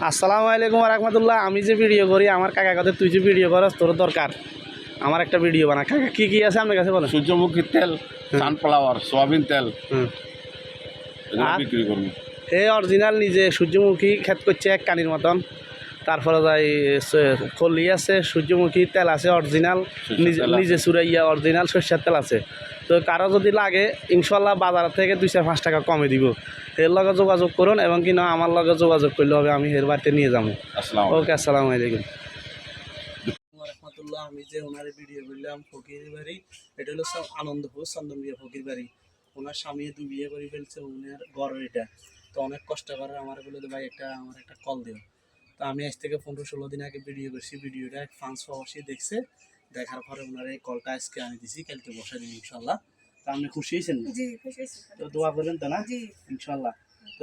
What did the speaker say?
আসসালামু আলাইকুম রাহমাতুল্লাহ। আমি যে ভিডিও করি আমার কাকা কথা তুই যে ভিডিও করস তোর দরকার আমার একটা ভিডিও বানা। কাকা কি কি আছে আপনার কাছে বলেন? সূর্যমুখীর তেল, সানফ্লাওয়ার, সয়াবিন তেল আর বিক্রি করবো। এই অরিজিনাল নিজে সূর্যমুখী ক্ষেত করছে এক কানির মতন। তারপরে যাই কলি আছে, সূর্যমুখী তেল আছে অরিজিনাল, নিজে চুরাইয়া অরিজিনাল সরষের তেল আছে। তো কারো যদি লাগে ইনশাল্লাহ বাজার থেকে 2-5 টাকা কমে দিব। এর লগে যোগাযোগ করুন এবং কি না আমার লগে যোগাযোগ করলে হবে, আমি এর বাড়িতে নিয়ে যাবো। ওকে, আসসালামু আলাইকুম রহমতুল্লাহ। আমি যে ওনার ভিডিও করলাম ফকির বাড়ি, এটা হলো আনন্দপুর চন্দনবিয়া ফকির বাড়ি। ওনার স্বামী 2 বিয়ে করে ফেলছে, ওনার ঘর এটা। তো অনেক কষ্ট করে আমার বলে ভাই আমার একটা কল দিও। তো আমি আজ থেকে 15-16 দিন আগে ভিডিও করছি, ভিডিওটা ফ্রান্স প্রবাসী দেখছে, দেখার পরে ওনার এই কলটা আজকে আমি দিছি, কালকে বসে দিন ইনশাল্লাহ। তো আপনি খুশি হয়েছেন? তো দোয়া করবেন তো না ইনশাল্লাহ।